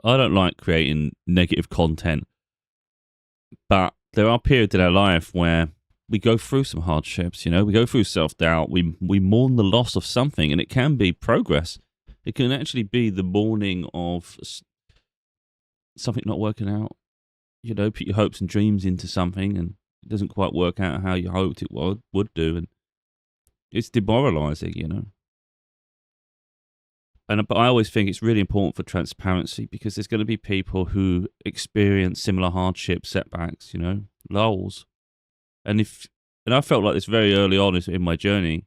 I don't like creating negative content, but there are periods in our life where we go through some hardships, we go through self-doubt, we mourn the loss of something, and it can be progress. It can actually be the mourning of something not working out. Put your hopes and dreams into something, and it doesn't quite work out how you hoped it would do, and it's demoralizing. But I always think it's really important for transparency, because there's going to be people who experience similar hardships, setbacks, lulls. And I felt like this very early on in my journey,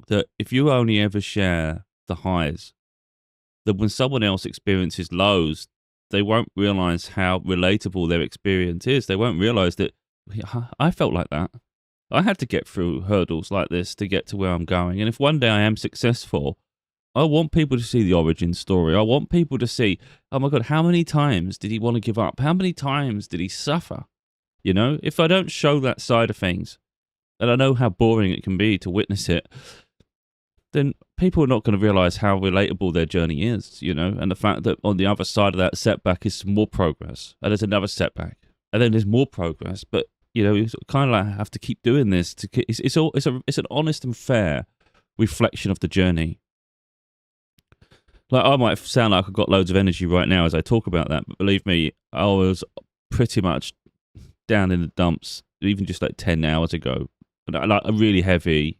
that if you only ever share the highs, that when someone else experiences lows, they won't realize how relatable their experience is. They won't realize that I felt like that. I had to get through hurdles like this to get to where I'm going. And if one day I am successful, I want people to see the origin story. I want people to see, oh my God, how many times did he want to give up? How many times did he suffer? If I don't show that side of things, and I know how boring it can be to witness it, then people are not going to realize how relatable their journey is, and the fact that on the other side of that setback is some more progress, and there's another setback, and then there's more progress. But you kind of like have to keep doing this. It's an honest and fair reflection of the journey. Like, I might sound like I've got loads of energy right now as I talk about that, but believe me, I was pretty much down in the dumps even just like 10 hours ago. Like, really heavy.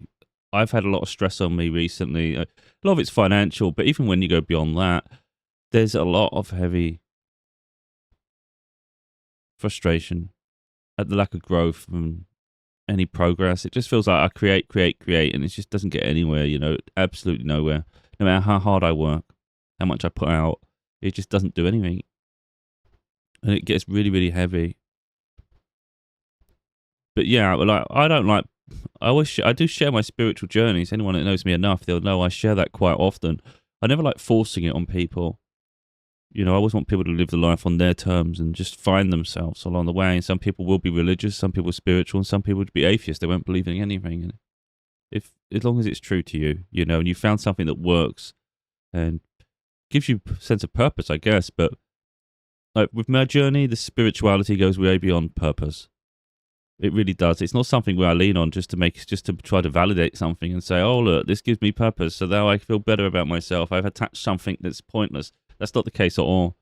I've had a lot of stress on me recently. A lot of it's financial, but even when you go beyond that, there's a lot of heavy frustration at the lack of growth and any progress. It just feels like I create, and it just doesn't get anywhere, absolutely nowhere. No matter how hard I work, how much I put out, it just doesn't do anything. And it gets really, really heavy. But yeah, like, I do share my spiritual journeys. Anyone that knows me enough, they'll know I share that quite often. I never like forcing it on people. I always want people to live the life on their terms and just find themselves along the way. And some people will be religious, some people spiritual, and some people would be atheists. They won't believe in anything. And as long as it's true to you, and you found something that works and gives you a sense of purpose, I guess. But like with my journey, the spirituality goes way beyond purpose. It really does. It's not something where I lean on just to try to validate something and say, oh, look, this gives me purpose, so now I feel better about myself. I've attached something that's pointless. That's not the case at all.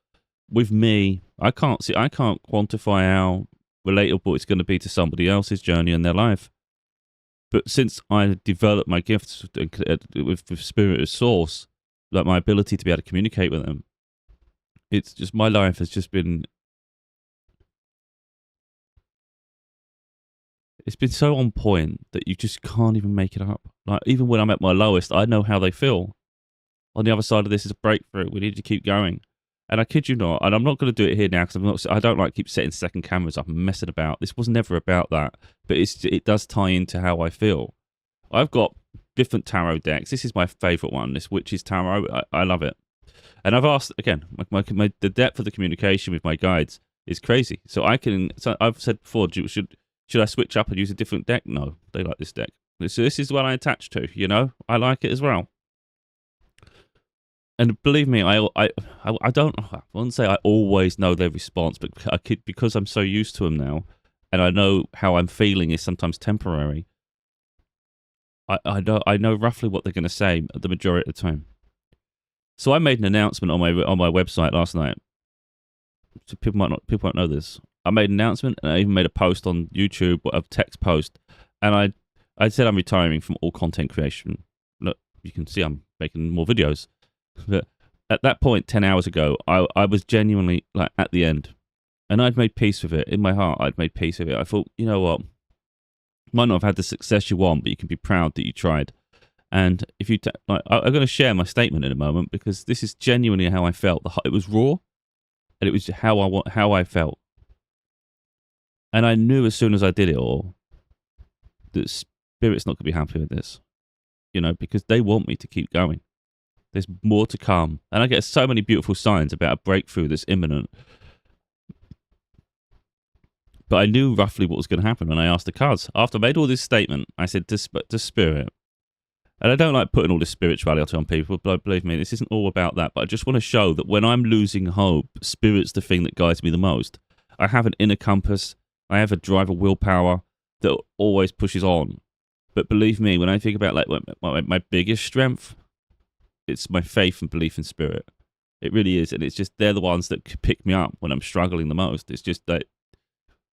With me, I can't quantify how relatable it's going to be to somebody else's journey in their life. But since I developed my gifts with Spirit as source, like my ability to be able to communicate with them, it's just, my life has just been, it's been so on point that you just can't even make it up. Like, even when I'm at my lowest, I know how they feel. On the other side of this is a breakthrough. We need to keep going. And I kid you not, and I'm not going to do it here now because I don't like keep setting second cameras up and messing about. This was never about that, but it does tie into how I feel. I've got different tarot decks. This is my favorite one, this Witch's Tarot. I love it. And I've asked, again, the depth of the communication with my guides is crazy. So I've said before, should I switch up and use a different deck? No, they like this deck. So this is what I attach to, I like it as well. And believe me, I wouldn't say I always know their response, but because I'm so used to them now, and I know how I'm feeling is sometimes temporary, I know roughly what they're going to say the majority of the time. So I made an announcement on my website last night. So people won't know this. I made an announcement, and I even made a post on YouTube, a text post, and I said I'm retiring from all content creation. Look, you can see I'm making more videos. But at that point, 10 hours ago, I was genuinely like at the end, and I'd made peace with it. In my heart, I'd made peace with it. I thought, you know what? You might not have had the success you want, but you can be proud that you tried. And if you, I'm going to share my statement in a moment, because this is genuinely how I felt. It was raw, and it was how I felt. And I knew as soon as I did it all that Spirit's not going to be happy with this, because they want me to keep going. There's more to come. And I get so many beautiful signs about a breakthrough that's imminent. But I knew roughly what was going to happen when I asked the cards. After I made all this statement, I said to Spirit, And I don't like putting all this spirituality on people, but believe me, this isn't all about that. But I just want to show that when I'm losing hope, spirit's the thing that guides me the most. I have an inner compass. I have a drive of willpower that always pushes on. But believe me, when I think about like my biggest strength, it's my faith and belief in spirit. It really is. And it's just, they're the ones that pick me up when I'm struggling the most. It's just that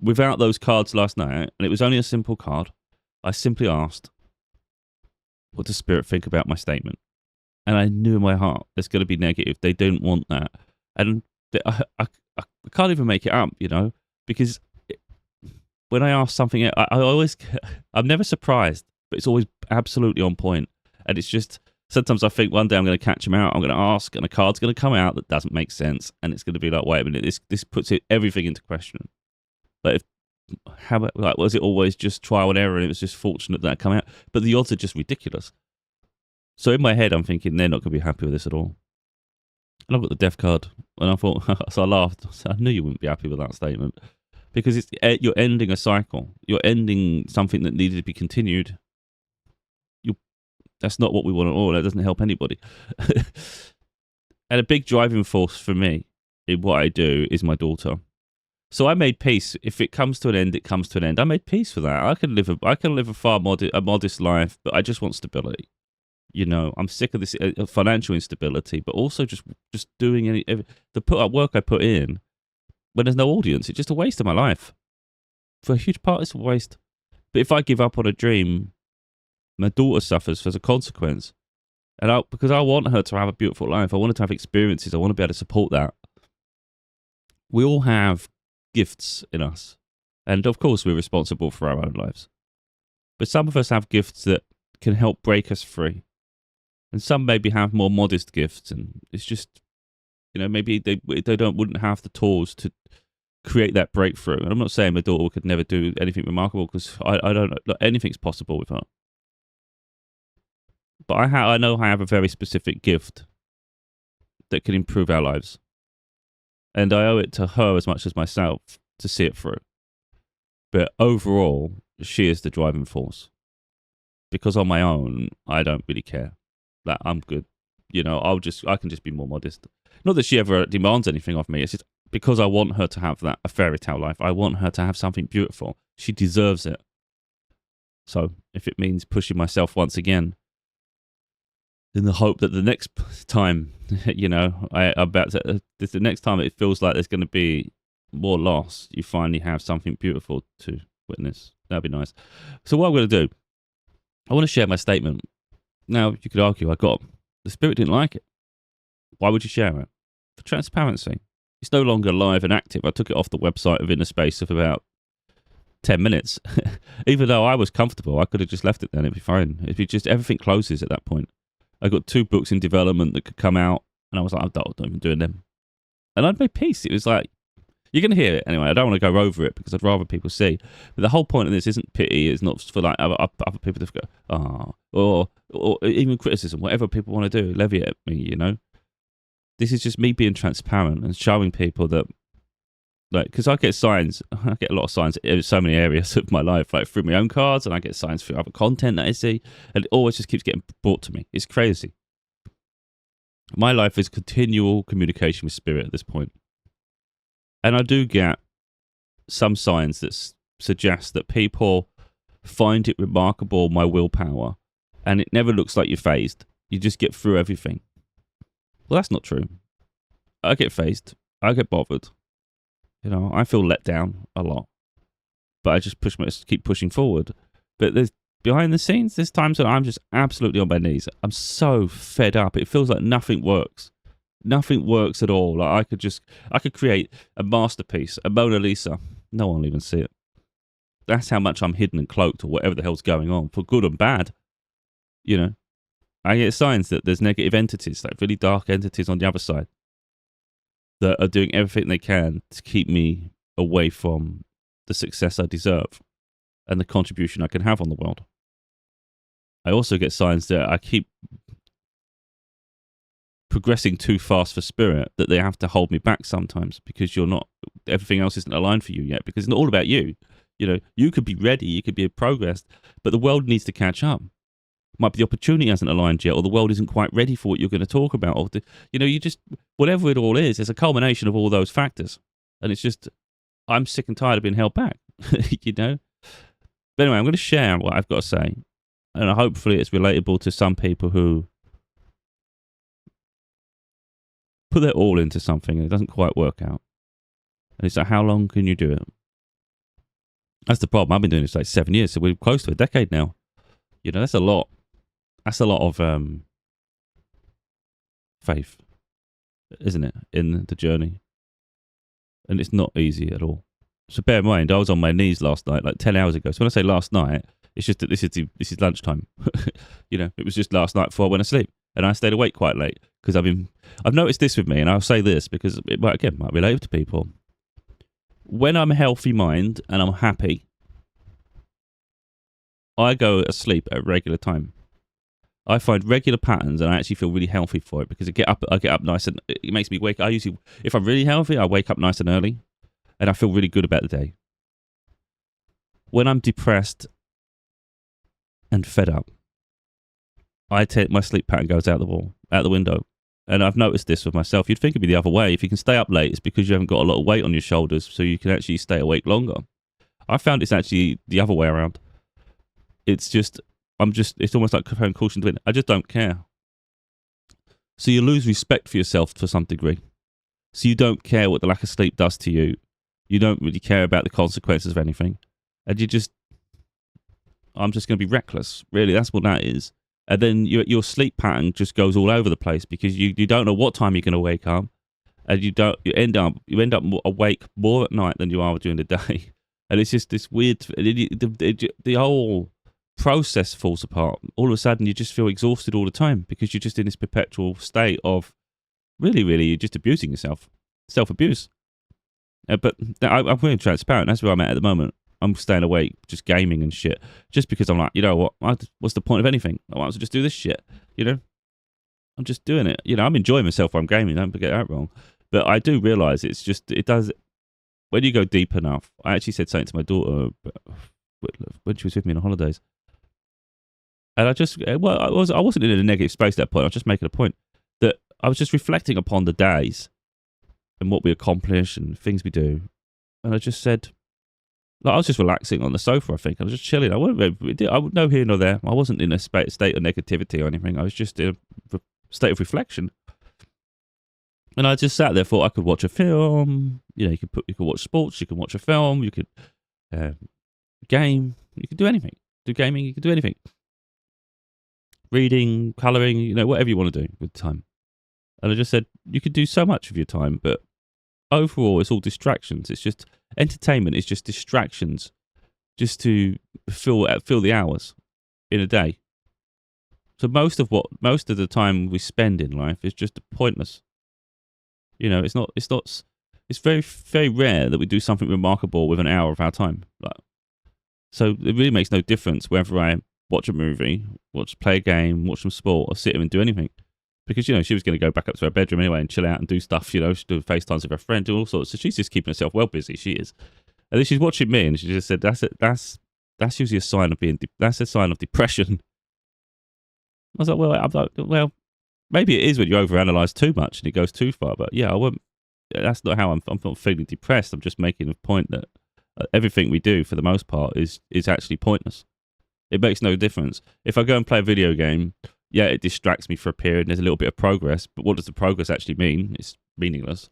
without those cards last night, and it was only a simple card, I simply asked, what does spirit think about my statement? And I knew in my heart it's going to be negative. They don't want that. And I can't even make it up, you know, because when I ask something, I'm never surprised, but it's always absolutely on point. And it's just, sometimes I think one day I'm going to catch them out. I'm going to ask, and a card's going to come out that doesn't make sense. And it's going to be like, wait a minute, this puts everything into question. Like, was it always just trial and error and it was just fortunate that come out? But the odds are just ridiculous. So in my head, I'm thinking they're not going to be happy with this at all. And I've got the death card. And I thought, so I laughed. So I knew you wouldn't be happy with that statement. Because you're ending a cycle. You're ending something that needed to be continued. That's not what we want at all. That doesn't help anybody. And a big driving force for me in what I do is my daughter. So I made peace. If it comes to an end, it comes to an end. I made peace for that. I can live a modest life, but I just want stability. You know, I'm sick of this financial instability, but also just doing the work I put in when there's no audience. It's just a waste of my life. For a huge part, it's a waste. But if I give up on a dream, my daughter suffers as a consequence. And because I want her to have a beautiful life, I want her to have experiences. I want to be able to support that. We all have gifts in us. And of course, we're responsible for our own lives. But some of us have gifts that can help break us free. And some maybe have more modest gifts. And it's just, you know, maybe they wouldn't have the tools to create that breakthrough. And I'm not saying my daughter could never do anything remarkable, because I don't know, anything's possible with her. But I know I have a very specific gift that can improve our lives. And I owe it to her as much as myself to see it through. But overall, she is the driving force. Because on my own, I don't really care. Like, I'm good. You know, I can just be more modest. Not that she ever demands anything of me. It's just because I want her to have a fairy tale life. I want her to have something beautiful. She deserves it. So if it means pushing myself once again, in the hope that the next time, you know, the next time it feels like there's going to be more loss, you finally have something beautiful to witness. That'd be nice. So what I'm going to do, I want to share my statement. Now, you could argue the spirit didn't like it. Why would you share it? For transparency. It's no longer live and active. I took it off the website within a space of about 10 minutes. Even though I was comfortable, I could have just left it then. It'd be fine. It'd be just, everything closes at that point. I got 2 books in development that could come out, and I was like, I'm not even doing them. And I'd made peace. It was like, you're going to hear it anyway. I don't want to go over it because I'd rather people see. But the whole point of this isn't pity. It's not for like other people to go, or even criticism, whatever people want to do, levy it at me, you know. This is just me being transparent and showing people that, like, because I get a lot of signs in so many areas of my life, like through my own cards, and I get signs through other content that I see, and it always just keeps getting brought to me. It's crazy. My life is continual communication with spirit at this point. And I do get some signs that suggest that people find it remarkable, my willpower, and it never looks like you're phased. You just get through everything. Well, that's not true. I get phased. I get bothered. You know, I feel let down a lot. But I just keep pushing forward. But behind the scenes, there's times that I'm just absolutely on my knees. I'm so fed up. It feels like nothing works. Nothing works at all. Like I could create a masterpiece, a Mona Lisa. No one will even see it. That's how much I'm hidden and cloaked, or whatever the hell's going on, for good and bad. You know, I get signs that there's negative entities, like really dark entities on the other side, that are doing everything they can to keep me away from the success I deserve and the contribution I can have on the world. I also get signs that I keep progressing too fast for spirit, that they have to hold me back sometimes because everything else isn't aligned for you yet, because it's not all about you. You know, you could be ready, you could be progressed, but the world needs to catch up. Might be the opportunity hasn't aligned yet, or the world isn't quite ready for what you're going to talk about. Or you just, whatever it all is, it's a culmination of all those factors. And it's just, I'm sick and tired of being held back, you know? But anyway, I'm going to share what I've got to say. And hopefully it's relatable to some people who put their all into something and it doesn't quite work out. And it's like, how long can you do it? That's the problem. I've been doing this like 7 years, so we're close to a decade now. You know, that's a lot. That's a lot of faith, isn't it, in the journey? And it's not easy at all. So bear in mind, I was on my knees last night, like 10 hours ago. So when I say last night, it's just that this is lunchtime. You know, it was just last night before I went to sleep, and I stayed awake quite late because I've noticed this with me, and I'll say this because it might relate to people. When I'm a healthy mind and I'm happy, I go asleep at a regular time. I find regular patterns, and I actually feel really healthy for it because I get up nice, and it makes me wake. If I'm really healthy, I wake up nice and early, and I feel really good about the day. When I'm depressed and fed up, my sleep pattern goes out the window. And I've noticed this with myself. You'd think it'd be the other way. If you can stay up late, it's because you haven't got a lot of weight on your shoulders, so you can actually stay awake longer. I found it's actually the other way around. It's almost like throwing caution to the wind. I just don't care. So you lose respect for yourself to some degree. So you don't care what the lack of sleep does to you. You don't really care about the consequences of anything. And I'm just going to be reckless. Really, that's what that is. And then your sleep pattern just goes all over the place because you don't know what time you're going to wake up, and you end up awake more at night than you are during the day. And it's just this weird. The whole process falls apart. All of a sudden, you just feel exhausted all the time because you're just in this perpetual state of really, you're just abusing yourself, self-abuse. But I'm really transparent. That's where I'm at the moment. I'm staying awake, just gaming and shit, just because I'm like, you know what? What's the point of anything? I want to just do this shit, you know? I'm just doing it. You know, I'm enjoying myself while I'm gaming. Don't get that wrong. But I do realise it does, when you go deep enough. I actually said something to my daughter when she was with me on holidays. And I wasn't in a negative space at that point. I was just making a point that I was just reflecting upon the days and what we accomplish and things we do. And I just said, I was just relaxing on the sofa, I think. I was just chilling. I would no here nor there. I wasn't in a state of negativity or anything. I was just in a state of reflection. And I just sat there, thought I could watch a film. You know, you could watch sports, you can watch a film, you could game, you could do anything. Do gaming, you could do anything. Reading, colouring, you know, whatever you want to do with time. And I just said, you could do so much of your time, but overall, it's all distractions. It's just entertainment. It's just distractions, just to fill the hours in a day. So most of the time we spend in life is just pointless. You know, it's very, very rare that we do something remarkable with an hour of our time. So it really makes no difference whether I watch a movie, play a game, watch some sport, or sit here and do anything. Because, you know, she was going to go back up to her bedroom anyway and chill out and do stuff, you know, she'd do FaceTimes with her friend, do all sorts. So she's just keeping herself well busy, she is. And then she's watching me and she just said, that's usually a sign of that's a sign of depression. I was like, well, maybe it is when you overanalyze too much and it goes too far. But yeah, that's not how I'm not feeling depressed. I'm just making a point that everything we do for the most part is actually pointless. It makes no difference. If I go and play a video game, yeah, it distracts me for a period and there's a little bit of progress, but what does the progress actually mean? It's meaningless.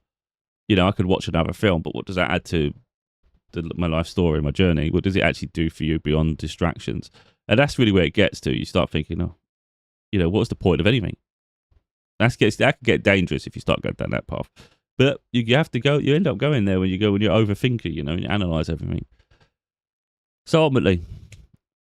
You know, I could watch another film, but what does that add to my life story, my journey? What does it actually do for you beyond distractions? And that's really where it gets to. You start thinking, oh, you know, what's the point of anything? That can get dangerous if you start going down that path. But you have to go, you end up going there when you're overthinking, you know, and you analyse everything. So ultimately,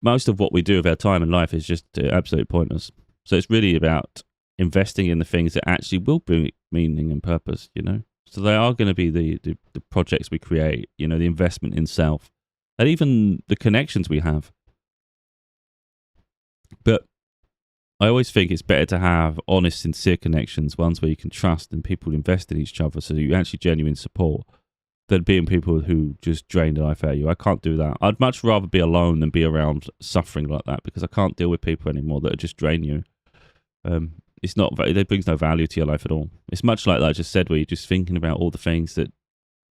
most of what we do with our time in life is just absolutely pointless. So it's really about investing in the things that actually will bring meaning and purpose, you know. So they are going to be the projects we create, you know, the investment in self, and even the connections we have. But I always think it's better to have honest, sincere connections, ones where you can trust and people invest in each other, so you actually genuine support, than being people who just drain the life out of you. I can't do that. I'd much rather be alone than be around suffering like that, because I can't deal with people anymore that just drain you. It's not. It brings no value to your life at all. It's much like that I just said, where you're just thinking about all the things that,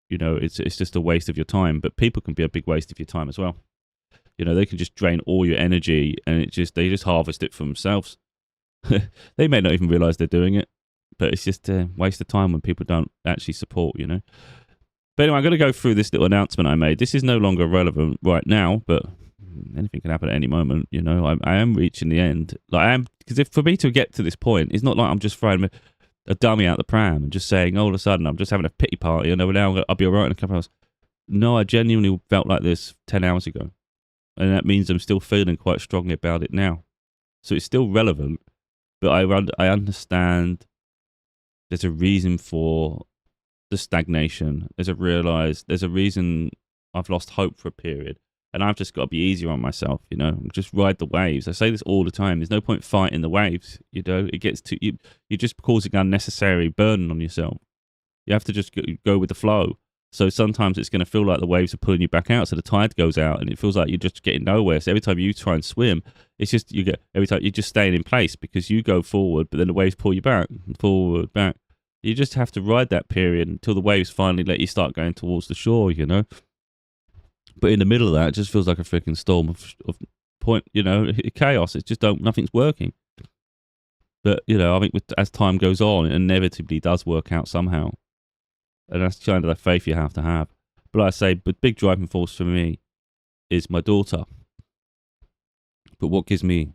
it's just a waste of your time. But people can be a big waste of your time as well. They can just drain all your energy, and they just harvest it for themselves. They may not even realize they're doing it, but it's just a waste of time when people don't actually support. But anyway, I'm going to go through this little announcement I made. This is no longer relevant right now, but anything can happen at any moment. I am reaching the end. Because for me to get to this point, it's not like I'm just throwing a dummy out the pram and just saying all of a sudden I'm just having a pity party. Now I'll be all right in a couple of hours. No, I genuinely felt like this 10 hours ago. And that means I'm still feeling quite strongly about it now. So it's still relevant, but I understand there's a reason for the stagnation. There's a reason I've lost hope for a period. And I've just got to be easier on myself, just ride the waves. I say this all the time. There's no point fighting the waves, It gets to you. You're just causing unnecessary burden on yourself. You have to just go with the flow. So sometimes it's going to feel like the waves are pulling you back out. So the tide goes out and it feels like you're just getting nowhere. So every time you try and swim, it's just, every time you're just staying in place because you go forward, but then the waves pull you back, forward, back. You just have to ride that period until the waves finally let you start going towards the shore, But in the middle of that, it just feels like a freaking storm of chaos. It's just nothing's working. But, I think as time goes on, it inevitably does work out somehow. And that's kind of the faith you have to have. But like I say, the big driving force for me is my daughter. But what gives me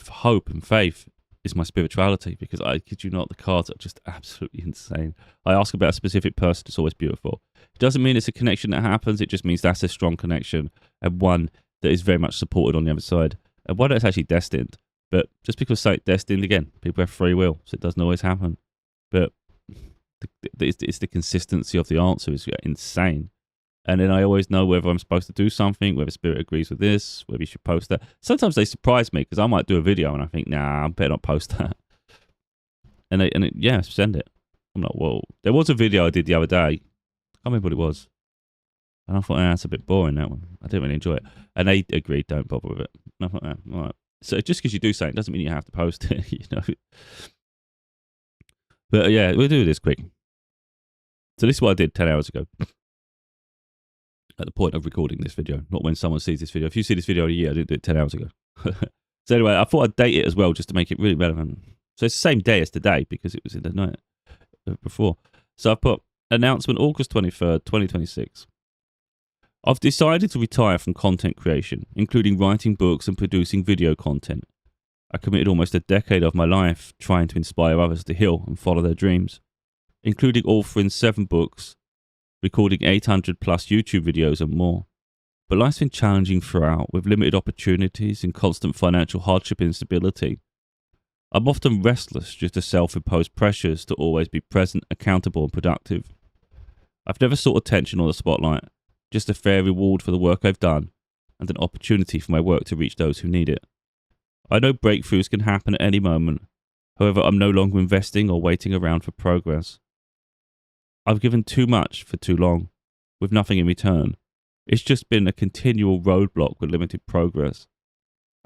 hope and faith is my spirituality, because I kid you not, the cards are just absolutely insane. I ask about a specific person, it's always beautiful. It doesn't mean it's a connection that happens, it just means that's a strong connection, and one that is very much supported on the other side, and one that's actually destined. But just because it's destined, again, people have free will, so it doesn't always happen. But it's the consistency of the answer is insane. And then I always know whether I'm supposed to do something, whether Spirit agrees with this, whether you should post that. Sometimes they surprise me, because I might do a video and I think, nah, I better not post that. And send it. I'm like, whoa. There was a video I did the other day. I can't remember what it was. And I thought, that's a bit boring, that one. I didn't really enjoy it. And they agreed, don't bother with it. And I thought, all right. So just because you do something doesn't mean you have to post it, But yeah, we'll do this quick. So this is what I did 10 hours ago. At the point of recording this video, not when someone sees this video. If you see this video in a year, I didn't do it 10 hours ago. So anyway, I thought I'd date it as well, just to make it really relevant. So it's the same day as today, because it was in the night before. So I put announcement August 23rd, 2026. I've decided to retire from content creation, including writing books and producing video content. I committed almost a decade of my life trying to inspire others to heal and follow their dreams, including authoring 7 books, recording 800 plus YouTube videos and more. But life's been challenging throughout, with limited opportunities and constant financial hardship and instability. I'm often restless due to self-imposed pressures to always be present, accountable and productive. I've never sought attention or the spotlight, just a fair reward for the work I've done and an opportunity for my work to reach those who need it. I know breakthroughs can happen at any moment. However, I'm no longer investing or waiting around for progress. I've given too much for too long, with nothing in return. It's just been a continual roadblock with limited progress.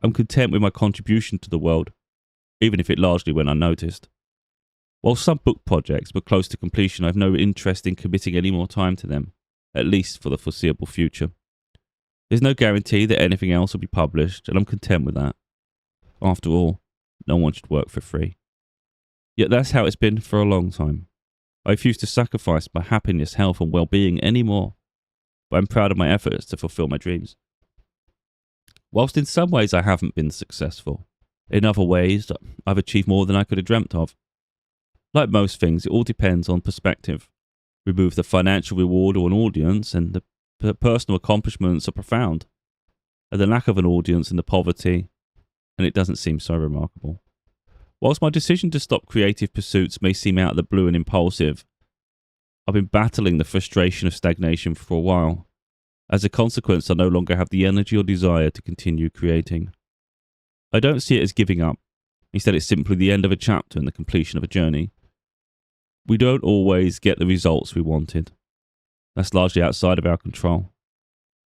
I'm content with my contribution to the world, even if it largely went unnoticed. While some book projects were close to completion, I have no interest in committing any more time to them, at least for the foreseeable future. There's no guarantee that anything else will be published, and I'm content with that. After all, no one should work for free. Yet that's how it's been for a long time. I refuse to sacrifice my happiness, health and well-being anymore, but I'm proud of my efforts to fulfill my dreams. Whilst in some ways I haven't been successful, in other ways I've achieved more than I could have dreamt of. Like most things, it all depends on perspective. Remove the financial reward or an audience and the personal accomplishments are profound. And the lack of an audience and the poverty, and it doesn't seem so remarkable. Whilst my decision to stop creative pursuits may seem out of the blue and impulsive, I've been battling the frustration of stagnation for a while. As a consequence, I no longer have the energy or desire to continue creating. I don't see it as giving up. Instead, it's simply the end of a chapter and the completion of a journey. We don't always get the results we wanted. That's largely outside of our control.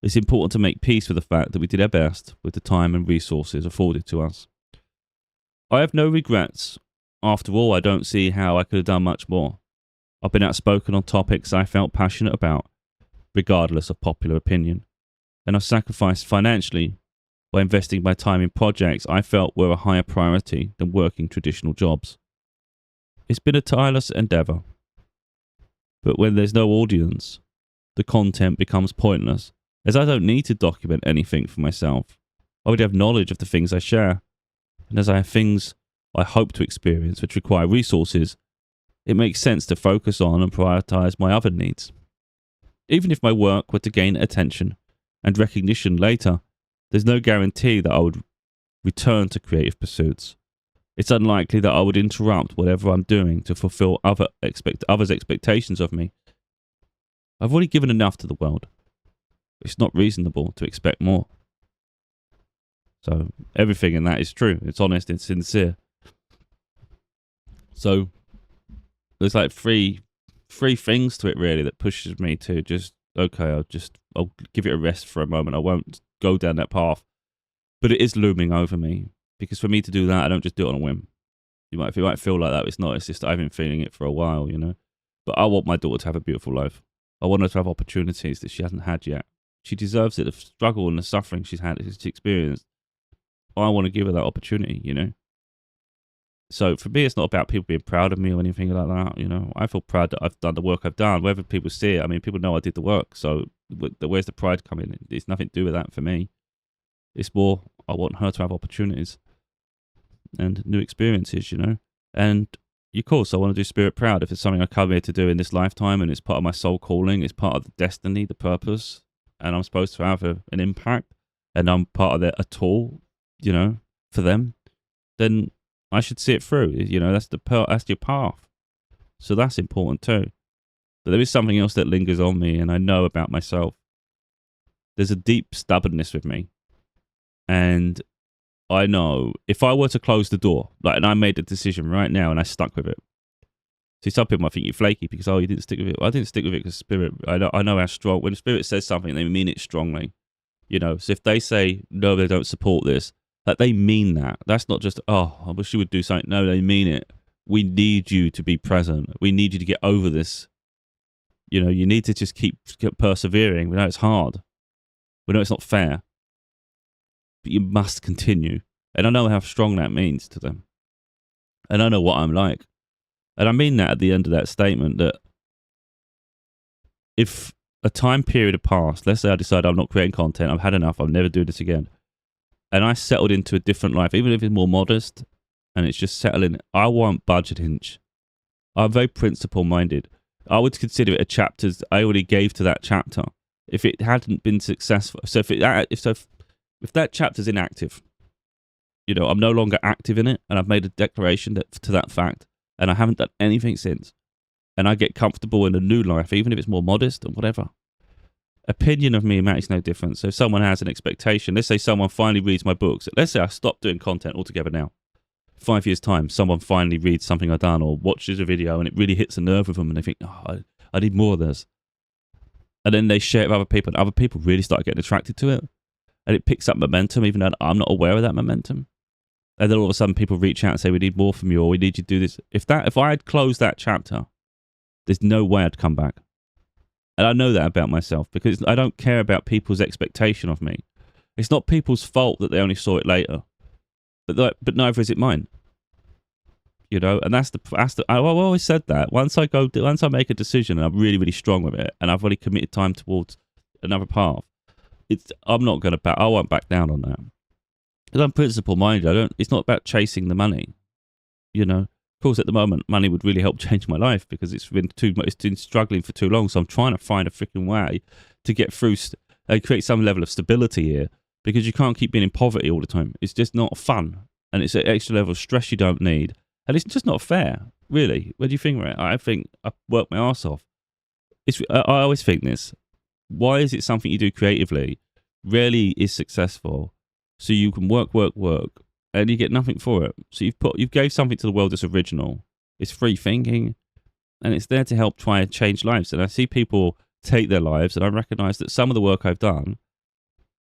It's important to make peace with the fact that we did our best with the time and resources afforded to us. I have no regrets. After all, I don't see how I could have done much more. I've been outspoken on topics I felt passionate about, regardless of popular opinion. And I've sacrificed financially by investing my time in projects I felt were a higher priority than working traditional jobs. It's been a tireless endeavour. But when there's no audience, the content becomes pointless, as I don't need to document anything for myself. I already have knowledge of the things I share, and as I have things I hope to experience which require resources, it makes sense to focus on and prioritise my other needs. Even if my work were to gain attention and recognition later, there's no guarantee that I would return to creative pursuits. It's unlikely that I would interrupt whatever I'm doing to fulfill others' expectations of me. I've already given enough to the world. It's not reasonable to expect more. So everything in that is true. It's honest and sincere. So there's like three things to it really that pushes me to just, okay, I'll give it a rest for a moment. I won't go down that path. But it is looming over me, because for me to do that, I don't just do it on a whim. You might feel like that. It's not. It's just I've been feeling it for a while, you know. But I want my daughter to have a beautiful life. I want her to have opportunities that she hasn't had yet. She deserves it. The struggle and the suffering she's experienced. I want to give her that opportunity, you know. So for me, it's not about people being proud of me or anything like that. You know, I feel proud that I've done the work I've done. Whether people see it, I mean, people know I did the work. So where's the pride coming in? It's nothing to do with that for me. It's more, I want her to have opportunities and new experiences, you know. And of course, I want to do Spirit proud. If it's something I come here to do in this lifetime and it's part of my soul calling, it's part of the destiny, the purpose, and I'm supposed to have an impact, and I'm part of a tool, you know, for them, then I should see it through. You know, that's your path. So that's important too. But there is something else that lingers on me, and I know about myself. There's a deep stubbornness with me. And I know if I were to close the door, like, and I made the decision right now and I stuck with it. See, some people might think you're flaky because, you didn't stick with it. Well, I didn't stick with it because Spirit, I know how strong, when Spirit says something, they mean it strongly. You know, so if they say, no, they don't support this, like, they mean that. That's not just, I wish you would do something. No, they mean it. We need you to be present. We need you to get over this. You know, you need to just keep persevering. We know it's hard. We know it's not fair. But you must continue. And I know how strong that means to them. And I know what I'm like. And I mean that at the end of that statement, that if a time period had passed, let's say I decide I'm not creating content, I've had enough, I'll never do this again, and I settled into a different life, even if it's more modest, and it's just settling, I won't budge an inch. I'm very principle-minded. I would consider it a chapter I already gave to that chapter. If it hadn't been successful, so if that chapter's inactive, you know, I'm no longer active in it, and I've made a declaration to that fact, and I haven't done anything since, and I get comfortable in a new life, even if it's more modest and whatever. Opinion of me makes no difference. So if someone has an expectation, let's say someone finally reads my books, let's say I stop doing content altogether now. 5 years' time, someone finally reads something I've done or watches a video and it really hits a nerve with them and they think, I need more of this. And then they share it with other people and other people really start getting attracted to it. And it picks up momentum, even though I'm not aware of that momentum. And then all of a sudden people reach out and say, we need more from you, or we need you to do this. If I had closed that chapter, there's no way I'd come back. And I know that about myself because I don't care about people's expectation of me. It's not people's fault that they only saw it later. But neither is it mine. You know, and that's the I've always said that. Once I make a decision and I'm really, really strong with it and I've already committed time towards another path, I won't back down on that. Because I'm principle minded. It's not about chasing the money. You know, of course, at the moment, money would really help change my life because it's been struggling for too long. So I'm trying to find a freaking way to get through and create some level of stability here, because you can't keep being in poverty all the time. It's just not fun, and it's an extra level of stress you don't need, and it's just not fair, really. What do you think, right? I think I worked my arse off. I always think this: why is it something you do creatively rarely is successful? So you can work, and you get nothing for it. So you've gave something to the world that's original. It's free thinking, and it's there to help try and change lives. And I see people take their lives, and I recognise that some of the work I've done,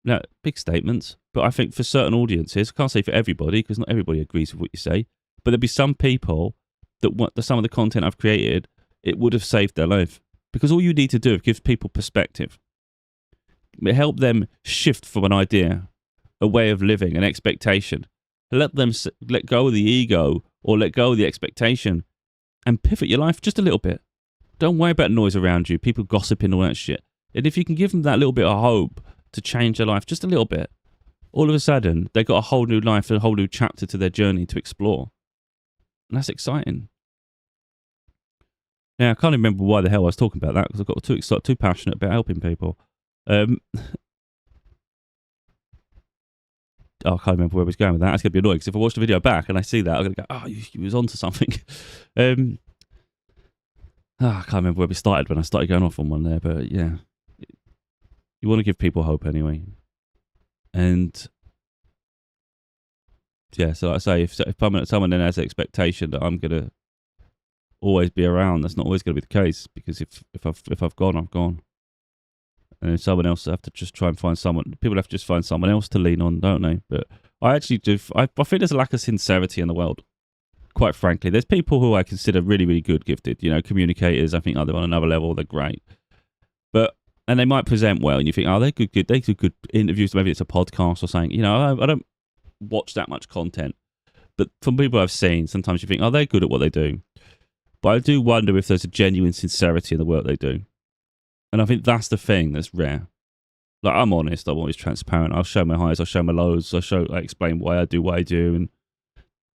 now, big statements, but I think for certain audiences, I can't say for everybody because not everybody agrees with what you say, but there'd be some people that want some of the content I've created, it would have saved their life. Because all you need to do is give people perspective. It help them shift from an idea, a way of living, an expectation. Let them let go of the ego or let go of the expectation and pivot your life just a little bit. Don't worry about noise around you, people gossiping, all that shit. And if you can give them that little bit of hope to change their life just a little bit, all of a sudden, they've got a whole new life, a whole new chapter to their journey to explore. And that's exciting. Now, I can't remember why the hell I was talking about that because I got too passionate about helping people. I can't remember where I was going with that. It's going to be annoying because if I watch the video back and I see that, I'm going to go, oh, you was onto something. I can't remember where we started when I started going off on one there, but yeah. You want to give people hope anyway. And yeah, so like I say, if someone then has an expectation that I'm going to always be around, that's not always going to be the case, because if I've gone, I've gone. And someone else have to just try and find someone. People have to just find someone else to lean on, don't they? But I actually do. I think there's a lack of sincerity in the world. Quite frankly, there's people who I consider really, really good, gifted. You know, communicators. I think they're on another level. They're great, and they might present well, and you think, oh, they're good. They do good interviews. Maybe it's a podcast or something. You know, I don't watch that much content, but from people I've seen, sometimes you think, oh, they're good at what they do. But I do wonder if there's a genuine sincerity in the work they do. And I think that's the thing that's rare. Like, I'm honest, I'm always transparent. I'll show my highs, I'll show my lows, I explain why I do what I do. And,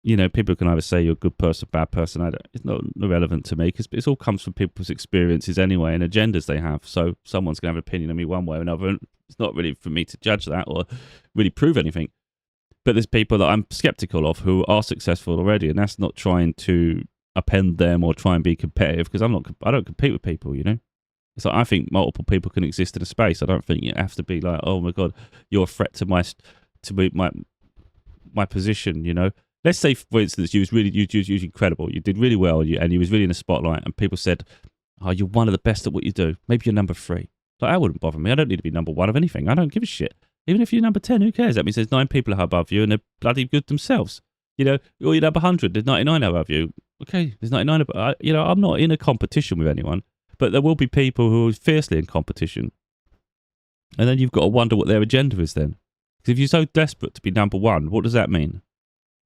you know, people can either say you're a good person, bad person. It's not irrelevant to me because it all comes from people's experiences anyway and agendas they have. So someone's going to have an opinion on me one way or another. And it's not really for me to judge that or really prove anything. But there's people that I'm skeptical of who are successful already. And that's not trying to append them or try and be competitive because I don't compete with people, you know. It's like I think multiple people can exist in a space. I don't think you have to be like, oh my god, you're a threat to my position. You know, let's say for instance, you was incredible. You did really well, and you was really in the spotlight, and people said, oh, you're one of the best at what you do. Maybe you're number 3. Like, that wouldn't bother me. I don't need to be number 1 of anything. I don't give a shit. Even if you're number 10, who cares? That means there's 9 people above you, and they're bloody good themselves. You know, or you're number 100. There's 99 above you. Okay, there's 99 above. You know, I'm not in a competition with anyone. But there will be people who are fiercely in competition. And then you've got to wonder what their agenda is then. Because if you're so desperate to be number 1, what does that mean?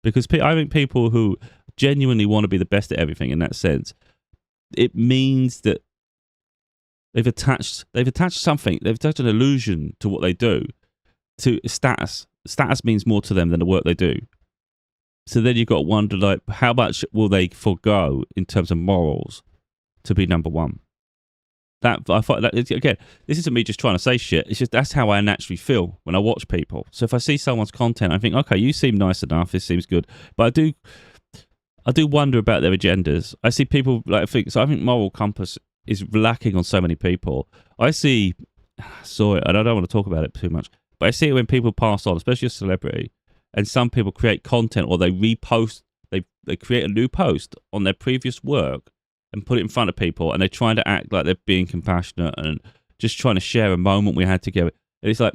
Because I think people who genuinely want to be the best at everything in that sense, it means that they've attached something, they've attached an illusion to what they do, to status. Status means more to them than the work they do. So then you've got to wonder, like, how much will they forego in terms of morals to be number 1? That I find that again, this isn't me just trying to say shit. It's just that's how I naturally feel when I watch people. So if I see someone's content, I think, okay, you seem nice enough. This seems good, but I do wonder about their agendas. I see people I think moral compass is lacking on so many people. I saw it, and I don't want to talk about it too much, but I see it when people pass on, especially a celebrity, and some people create content or they repost. They create a new post on their previous work and put it in front of people, and they're trying to act like they're being compassionate and just trying to share a moment we had together. And it's like,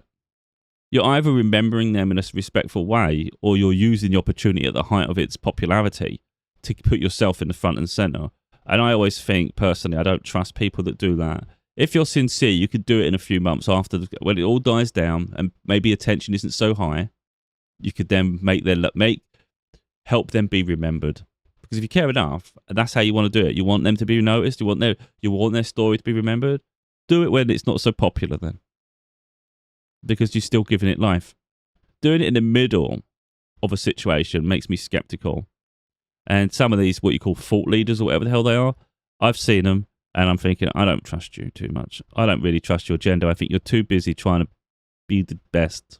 you're either remembering them in a respectful way, or you're using the opportunity at the height of its popularity to put yourself in the front and center. And I always think, personally, I don't trust people that do that. If you're sincere, you could do it in a few months after, when it all dies down and maybe attention isn't so high, you could then help them be remembered. Because if you care enough, and that's how you want to do it, you want them to be noticed, you want their story to be remembered, do it when it's not so popular then. Because you're still giving it life. Doing it in the middle of a situation makes me skeptical. And some of these, what you call thought leaders or whatever the hell they are, I've seen them, and I'm thinking, I don't trust you too much. I don't really trust your agenda. I think you're too busy trying to be the best.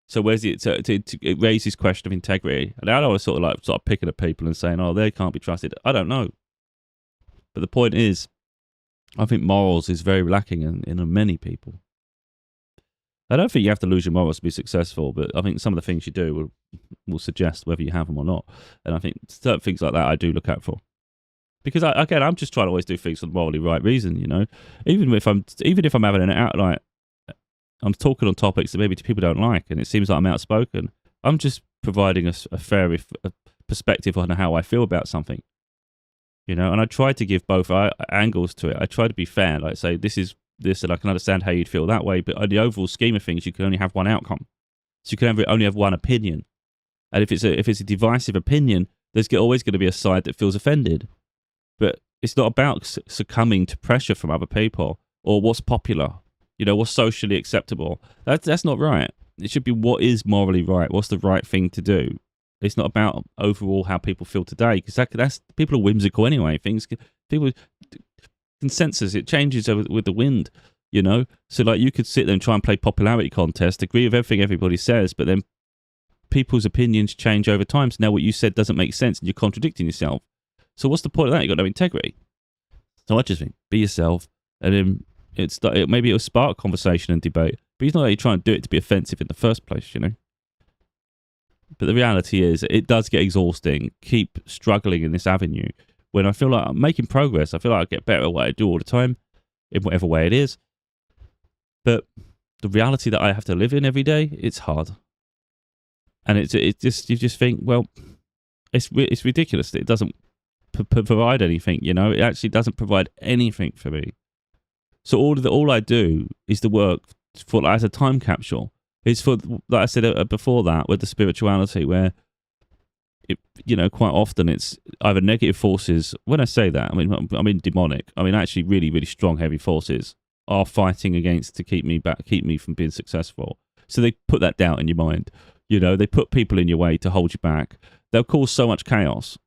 So where's it? It raises question of integrity, and I don't sort of picking at people and saying, "Oh, they can't be trusted." I don't know, but the point is, I think morals is very lacking in many people. I don't think you have to lose your morals to be successful, but I think some of the things you do will suggest whether you have them or not. And I think certain things like that I do look out for. Because I'm just trying to always do things for the morally right reason, you know. Even if I'm having an out, like I'm talking on topics that maybe people don't like, and it seems like I'm outspoken, I'm just providing a fair perspective on how I feel about something, you know. And I try to give both angles to it. I try to be fair, like say this is this, and I can understand how you'd feel that way, but in the overall scheme of things, you can only have one outcome, so you can only have one opinion. And if it's a divisive opinion, there's always going to be a side that feels offended. But it's not about succumbing to pressure from other people or what's popular, you know, what's socially acceptable. That's not right. It should be what is morally right. What's the right thing to do? It's not about overall how people feel today, because that's people are whimsical anyway. People consensus, it changes with the wind, you know. So like you could sit there and try and play popularity contest, agree with everything everybody says, but then people's opinions change over time. So now what you said doesn't make sense, and you're contradicting yourself. So what's the point of that? You've got no integrity. So I just think, be yourself, and then maybe it'll spark conversation and debate, but he's not really trying to do it to be offensive in the first place, you know. But the reality is, it does get exhausting. Keep struggling in this avenue. When I feel like I'm making progress, I feel like I get better at what I do all the time, in whatever way it is. But the reality that I have to live in every day, it's hard. And it's just, you just think, well, it's ridiculous that it doesn't provide anything, you know. It actually doesn't provide anything for me. So all I do is the work for, like, as a time capsule. It's for, like I said before that, with the spirituality, where it, you know, quite often it's either negative forces. When I say that, I mean demonic. I mean actually really, really strong, heavy forces are fighting against to keep me from being successful. So they put that doubt in your mind. You know, they put people in your way to hold you back. They'll cause so much chaos.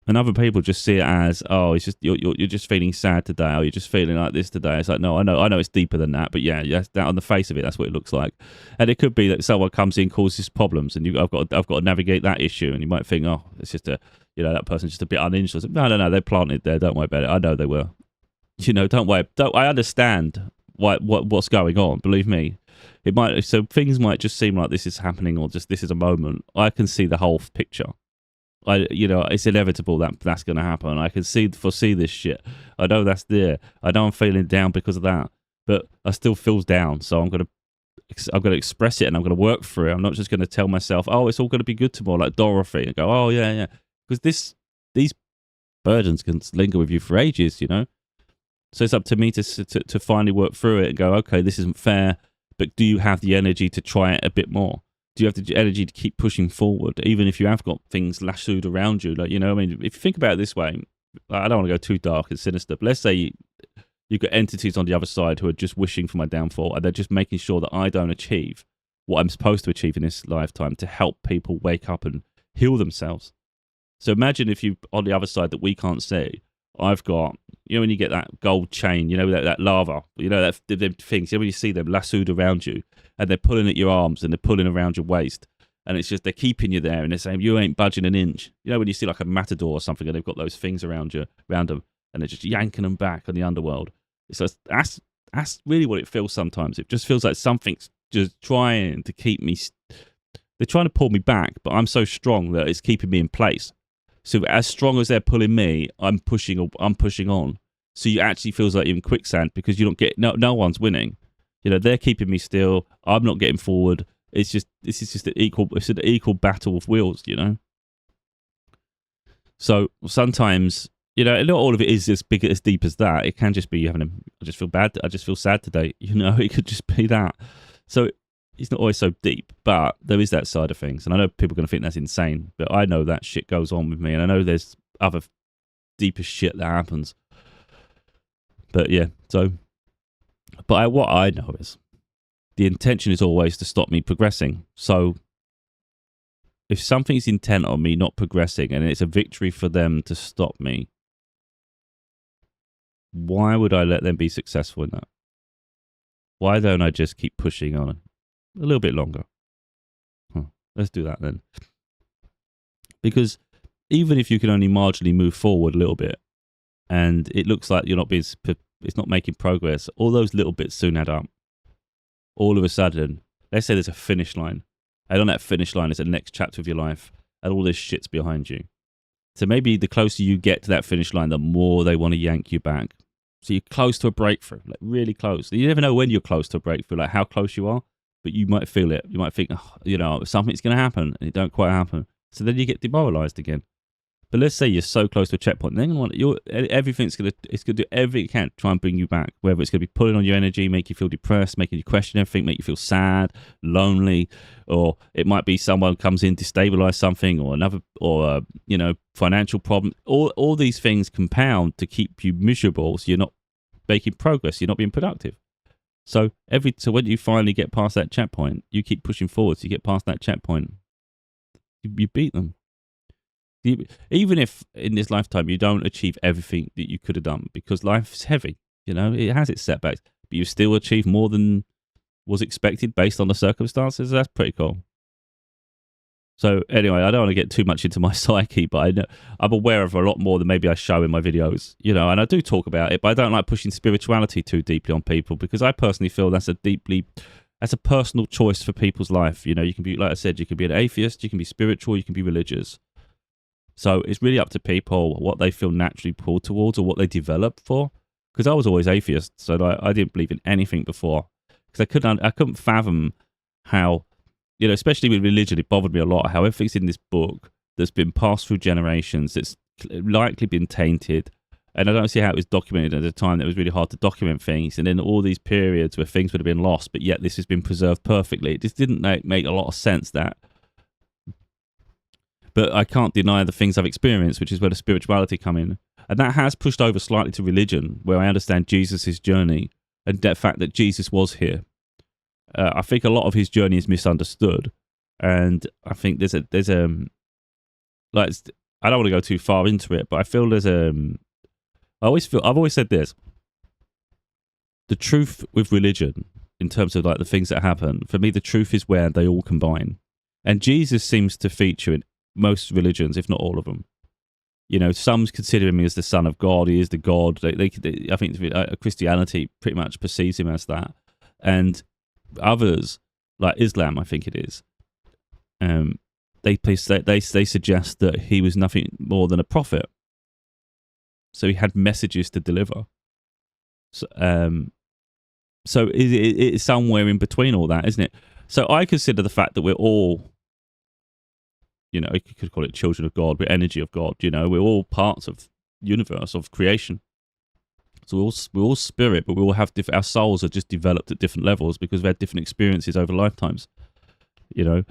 And other people just see it as, oh, it's just you're just feeling sad today, or you're just feeling like this today. It's like, no, I know it's deeper than that, but yeah, that on the face of it, that's what it looks like. And it could be that someone comes in, causes problems, and I've got to navigate that issue, and you might think, oh, it's just that person's just a bit uninterested. No, they're planted there. Don't worry about it. I know they were. You know, don't worry. I understand what's going on. Believe me, so things might just seem like this is happening, or just this is a moment. I can see the whole picture. It's inevitable that's going to happen. I can foresee this shit. I know that's there. I know I'm feeling down because of that, but I still feel down. So I'm going to express it, and I'm going to work through it. I'm not just going to tell myself, oh, it's all going to be good tomorrow, like Dorothy, and go, oh yeah, because these burdens can linger with you for ages, you know. So it's up to me to finally work through it and go, okay, this isn't fair, but do you have the energy to try it a bit more? Do you have the energy to keep pushing forward, even if you have got things lassoed around you? Like, you know, I mean, if you think about it this way, I don't want to go too dark and sinister, but let's say you've got entities on the other side who are just wishing for my downfall, and they're just making sure that I don't achieve what I'm supposed to achieve in this lifetime to help people wake up and heal themselves. So imagine if you, on the other side that we can't see, I've got, you know, when you get that gold chain, you know, that lava, you know, them things, you know, when you see them lassoed around you, and they're pulling at your arms, and they're pulling around your waist, and it's just, they're keeping you there, and they're saying, you ain't budging an inch. You know, when you see like a matador or something, and they've got those things around them, and they're just yanking them back on the underworld. So that's really what it feels sometimes. It just feels like something's just trying to keep me, they're trying to pull me back, but I'm so strong that it's keeping me in place. So as strong as they're pulling me, I'm pushing on. So you actually feels like you're in quicksand, because you don't get, no one's winning. You know, they're keeping me still. I'm not getting forward. This is just an equal battle of wills, you know. So sometimes, you know, not all of it is as deep as that. It can just be I just feel bad. I just feel sad today. You know, it could just be that. So it's not always so deep, but there is that side of things. And I know people are going to think that's insane, but I know that shit goes on with me, and I know there's other deeper shit that happens. But yeah, so, but what I know is the intention is always to stop me progressing. So if something's intent on me not progressing, and it's a victory for them to stop me, why would I let them be successful in that? Why don't I just keep pushing on a little bit longer? Let's do that then. Because even if you can only marginally move forward a little bit, and it looks like you're not it's not making progress, all those little bits soon add up. All of a sudden, let's say there's a finish line, and on that finish line is the next chapter of your life, and all this shit's behind you. So maybe the closer you get to that finish line, the more they want to yank you back. So you're close to a breakthrough, like really close. You never know when you're close to a breakthrough, like how close you are, but you might feel it. You might think, oh, something's going to happen, and it don't quite happen. So then you get demoralized again. But let's say you're so close to a checkpoint, then everything's gonna do everything it can to try and bring you back. Whether it's gonna be pulling on your energy, make you feel depressed, making you question everything, make you feel sad, lonely, or it might be someone comes in, destabilize something, or another, or financial problem. All these things compound to keep you miserable. So you're not making progress. You're not being productive. So when you finally get past that checkpoint, you keep pushing forward. So you get past that checkpoint, you beat them. Even if in this lifetime you don't achieve everything that you could have done, because life's heavy, it has its setbacks, but you still achieve more than was expected based on the circumstances. That's pretty cool. So anyway, I don't want to get too much into my psyche, but I'm aware of a lot more than maybe I show in my videos, and I do talk about it, but I don't like pushing spirituality too deeply on people, because I personally feel that's a personal choice for people's life. You can be, like I said, you can be an atheist, you can be spiritual, you can be religious. So it's really up to people what they feel naturally pulled towards, or what they develop for. Because I was always atheist, so I didn't believe in anything before. Because I couldn't fathom how, especially with religion, it bothered me a lot how everything's in this book that's been passed through generations, that's likely been tainted. And I don't see how it was documented at a time that it was really hard to document things. And then all these periods where things would have been lost, but yet this has been preserved perfectly. It just didn't make a lot of sense, that. But I can't deny the things I've experienced, which is where the spirituality come in. And that has pushed over slightly to religion, where I understand Jesus' journey and the fact that Jesus was here. I think a lot of his journey is misunderstood. And I think there's I don't want to go too far into it, but I feel I've always said this. The truth with religion, in terms of like the things that happen, for me, the truth is where they all combine. And Jesus seems to feature in most religions, if not all of them. Some consider him as the Son of God. He is the God. I think Christianity pretty much perceives him as that, and others, like Islam, I think it is, they suggest that he was nothing more than a prophet. So he had messages to deliver. So it's somewhere in between all that, isn't it? So I consider the fact that we're all, you could call it children of God, we're energy of God, we're all parts of universe, of creation. So we're all spirit, but we all have our souls are just developed at different levels because we've had different experiences over lifetimes, and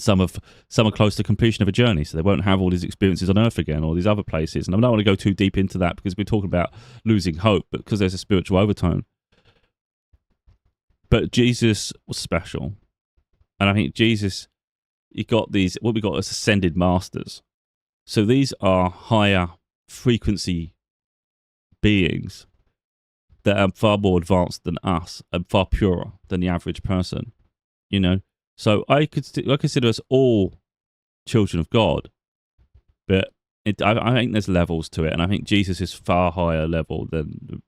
some are close to completion of a journey, so they won't have all these experiences on Earth again or these other places. And I don't want to go too deep into that because we're talking about losing hope, but because there's a spiritual overtone. But Jesus was special, and I think Jesus, he got these, what we got as ascended masters. So these are higher frequency beings that are far more advanced than us and far purer than the average person, So I consider us all children of God, but I think there's levels to it, and I think Jesus is far higher level than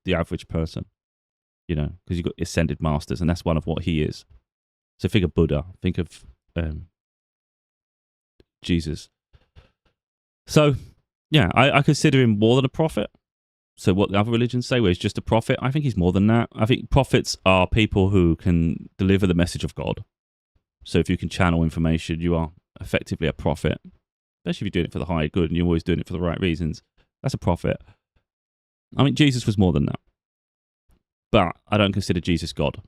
the average person, because you've got ascended masters, and that's one of what he is. So think of Buddha, think of Jesus. So, yeah, I consider him more than a prophet. So what the other religions say, where he's just a prophet, I think he's more than that. I think prophets are people who can deliver the message of God. So if you can channel information, you are effectively a prophet. Especially if you're doing it for the higher good and you're always doing it for the right reasons. That's a prophet. I mean, Jesus was more than that. But I don't consider Jesus God.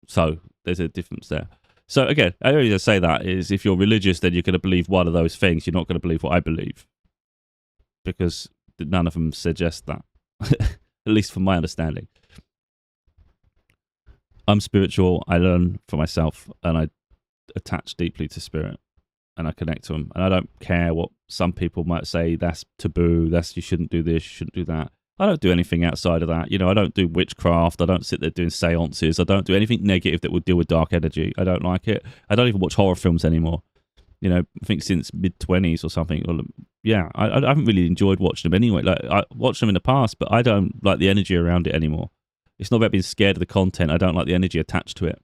So there's a difference there. So again, I only just say that is if you're religious, then you're going to believe one of those things. You're not going to believe what I believe. Because none of them suggest that. At least from my understanding. I'm spiritual. I learn for myself, and I attach deeply to spirit, and I connect to them. And I don't care what some people might say. That's taboo. You shouldn't do this. You shouldn't do that. I don't do anything outside of that. I don't do witchcraft. I don't sit there doing seances. I don't do anything negative that would deal with dark energy. I don't like it. I don't even watch horror films anymore. I think since mid-20s or something. Yeah, I haven't really enjoyed watching them anyway. Like I watched them in the past, but I don't like the energy around it anymore. It's not about being scared of the content. I don't like the energy attached to it.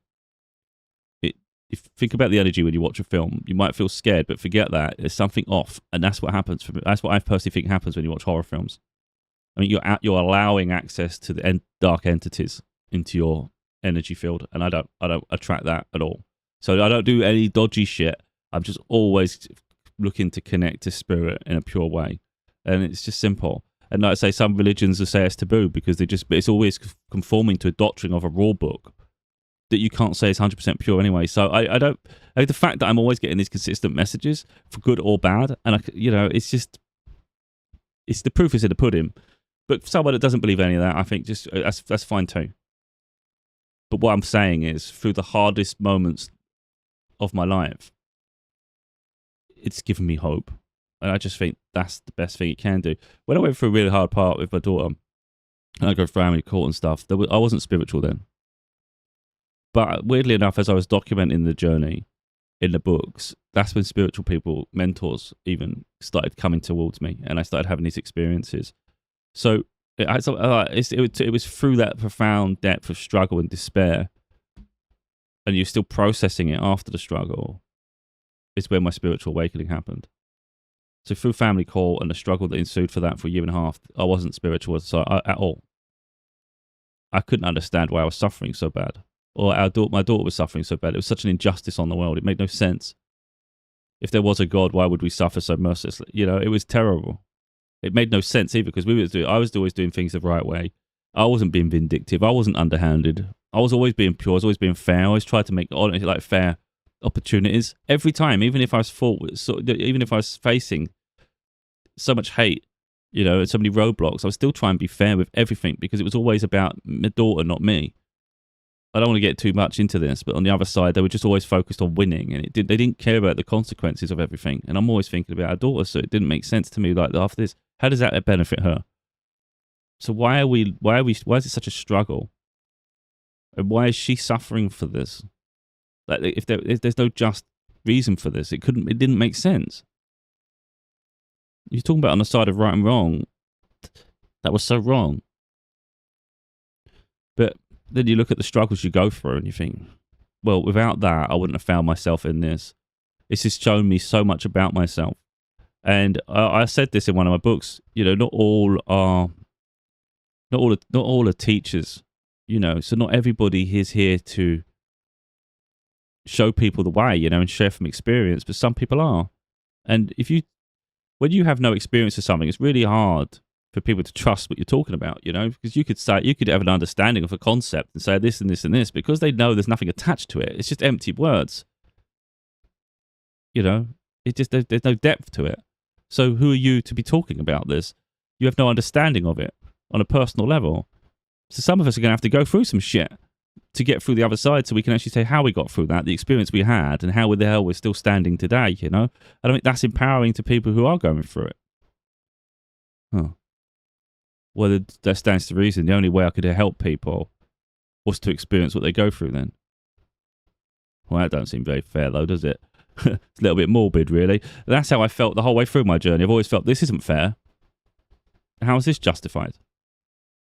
if think about the energy when you watch a film, you might feel scared, but forget that. There's something off, and that's what happens. That's what I personally think happens when you watch horror films. I mean, you're allowing access to the dark entities into your energy field, and I don't attract that at all. So I don't do any dodgy shit. I'm just always looking to connect to spirit in a pure way, and it's just simple. And like I say, some religions will say it's taboo because it's always conforming to a doctrine of a rule book that you can't say is 100% pure anyway. So I don't. The fact that I'm always getting these consistent messages for good or bad, and it's the proof is in the pudding. But for someone that doesn't believe any of that, I think just that's fine too. But what I'm saying is, through the hardest moments of my life, it's given me hope. And I just think that's the best thing it can do. When I went through a really hard part with my daughter, and I go through family court and stuff, I wasn't spiritual then. But weirdly enough, as I was documenting the journey in the books, that's when spiritual people, mentors even, started coming towards me. And I started having these experiences. So it was through that profound depth of struggle and despair, and you're still processing it after the struggle, is when my spiritual awakening happened. So through family court and the struggle that ensued for that for a year and a half, I wasn't spiritual at all. I couldn't understand why I was suffering so bad, or my daughter was suffering so bad. It was such an injustice on the world. It made no sense. If there was a God, why would we suffer so mercilessly? It was terrible. It made no sense either because I was always doing things the right way. I wasn't being vindictive. I wasn't underhanded. I was always being pure. I was always being fair. I always tried to make fair opportunities every time, even if I was facing so much hate, and so many roadblocks. I was still trying to be fair with everything because it was always about my daughter, not me. I don't want to get too much into this, but on the other side, they were just always focused on winning, and they didn't care about the consequences of everything. And I'm always thinking about our daughter, so it didn't make sense to me. Like after this, how does that benefit her? So why is it such a struggle? And why is she suffering for this? Like if there's no just reason for this, it didn't make sense. You're talking about on the side of right and wrong. That was so wrong. But then you look at the struggles you go through and you think, well, without that, I wouldn't have found myself in this. It's just shown me so much about myself. And I said this in one of my books. Not all are teachers. So not everybody is here to show people the way, and share from experience. But some people are. And when you have no experience of something, it's really hard for people to trust what you're talking about, because you could have an understanding of a concept and say this and this and this, because they know there's nothing attached to it. It's just empty words. It just there's no depth to it. So who are you to be talking about this? You have no understanding of it on a personal level. So some of us are going to have to go through some shit to get through the other side, so we can actually say how we got through that, the experience we had, and how the hell we're still standing today. I don't think that's empowering to people who are going through it. Huh. Well, that stands to reason. The only way I could help people was to experience what they go through then. Well, that don't seem very fair though, does it? It's a little bit morbid, really. That's how I felt the whole way through my journey. I've always felt this isn't fair. How is this justified?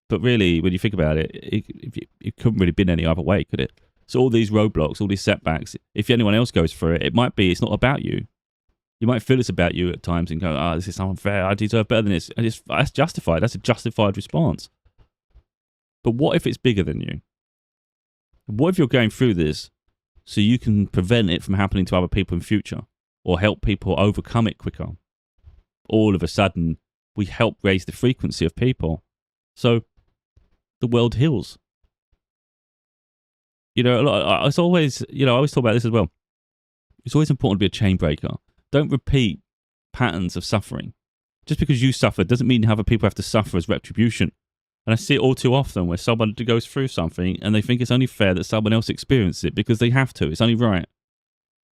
But really, when you think about it, it couldn't really been any other way, could it? So all these roadblocks, all these setbacks, if anyone else goes through it, it's not about you. You might feel it's about you at times and go, this is unfair, I deserve better than this. And that's justified. That's a justified response. But what if it's bigger than you? What if you're going through this so you can prevent it from happening to other people in future, or help people overcome it quicker? All of a sudden, we help raise the frequency of people. So the world heals. It's always, I always talk about this as well. It's always important to be a chain breaker. Don't repeat patterns of suffering. Just because you suffer doesn't mean other people have to suffer as retribution. And I see it all too often where someone goes through something and they think it's only fair that someone else experiences it because they have to. It's only right.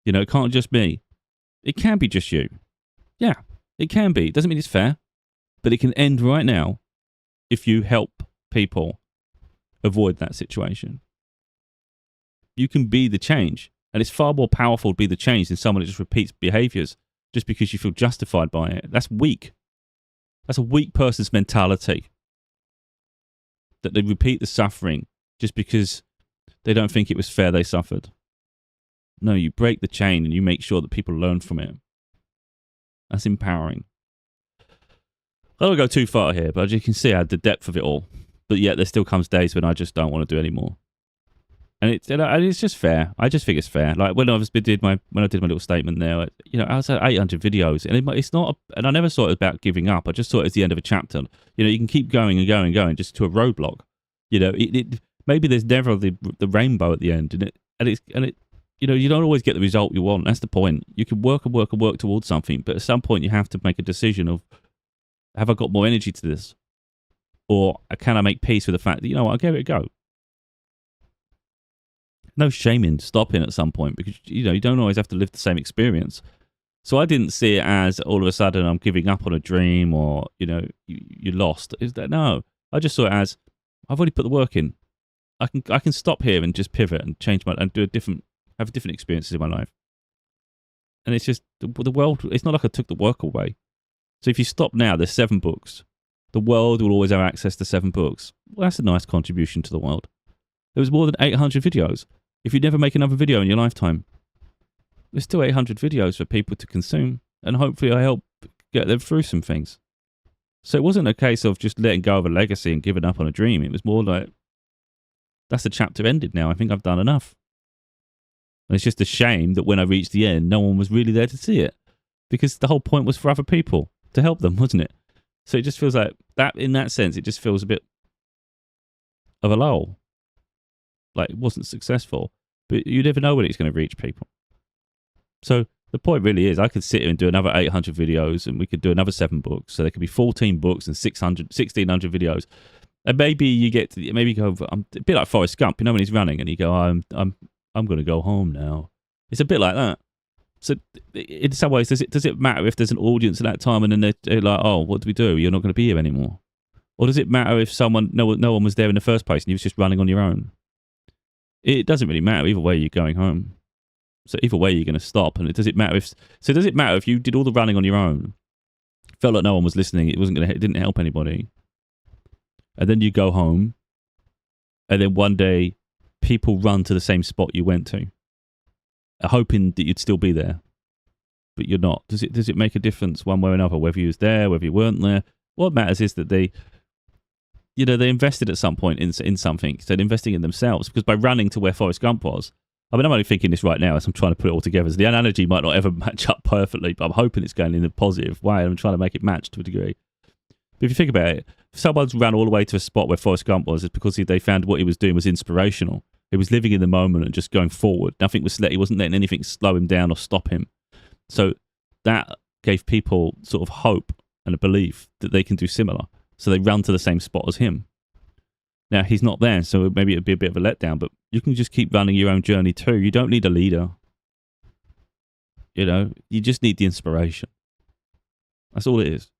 It can't just be. It can be just you. Yeah, it can be. It doesn't mean it's fair. But it can end right now if you help people avoid that situation. You can be the change. And it's far more powerful to be the change than someone that just repeats behaviors just because you feel justified by it. That's weak. That's a weak person's mentality. That they repeat the suffering just because they don't think it was fair they suffered. No, you break the chain and you make sure that people learn from it. That's empowering. I don't go too far here, but as you can see, I had the depth of it all. But yet there still comes days when I just don't want to do anymore. And it's just fair. I just think it's fair. Like when I did my little statement there, I was at 800 videos, and it's not. And I never thought it was about giving up. I just thought it was the end of a chapter. You can keep going and going and going just to a roadblock. Maybe there's never the rainbow at the end, and it. You don't always get the result you want. That's the point. You can work and work and work towards something, but at some point you have to make a decision of, have I got more energy to this, or can I make peace with the fact that I'll give it a go. No shame in stopping at some point, because you don't always have to live the same experience. So I didn't see it as all of a sudden I'm giving up on a dream, or you lost. Is that no? I just saw it as, I've already put the work in. I can stop here and just pivot and change and have different experiences in my life. And it's just the world. It's not like I took the work away. So if you stop now, there's 7 books. The world will always have access to 7 books. Well, that's a nice contribution to the world. There was more than 800 videos. If you never make another video in your lifetime, there's still 800 videos for people to consume, and hopefully I help get them through some things. So it wasn't a case of just letting go of a legacy and giving up on a dream. It was more like, that's the chapter ended now. I think I've done enough. And it's just a shame that when I reached the end, no one was really there to see it, because the whole point was for other people, to help them, wasn't it? So it just feels like that, in that sense, it just feels a bit of a lull. Like it wasn't successful, but you never know when it's going to reach people. So the point really is, I could sit here and do another 800 videos, and we could do another 7 books. So there could be 14 books and 1,600 videos. And maybe you go, I'm a bit like Forrest Gump, when he's running and you go, I'm going to go home now. It's a bit like that. So in some ways, does it matter if there's an audience at that time and then they're like, oh, what do we do? You're not going to be here anymore. Or does it matter if no one was there in the first place and you was just running on your own? It doesn't really matter. Either way, you're going home. So either way, you're going to stop. And does it matter if you did all the running on your own, felt like no one was listening, it didn't help anybody, and then you go home, and then one day people run to the same spot you went to, hoping that you'd still be there, but you're not. Does it make a difference one way or another, whether you was there, whether you weren't there? What matters is that they invested at some point in something. So they're investing in themselves, because by running to where Forrest Gump was, I'm only thinking this right now as I'm trying to put it all together. So the analogy might not ever match up perfectly, but I'm hoping it's going in a positive way. I'm trying to make it match to a degree. But if you think about it, if someone's ran all the way to a spot where Forrest Gump was, it's because they found what he was doing was inspirational. He was living in the moment and just going forward. He wasn't letting anything slow him down or stop him. So that gave people sort of hope and a belief that they can do similar. So they run to the same spot as him. Now, he's not there, so maybe it'd be a bit of a letdown, but you can just keep running your own journey too. You don't need a leader. You just need the inspiration. That's all it is.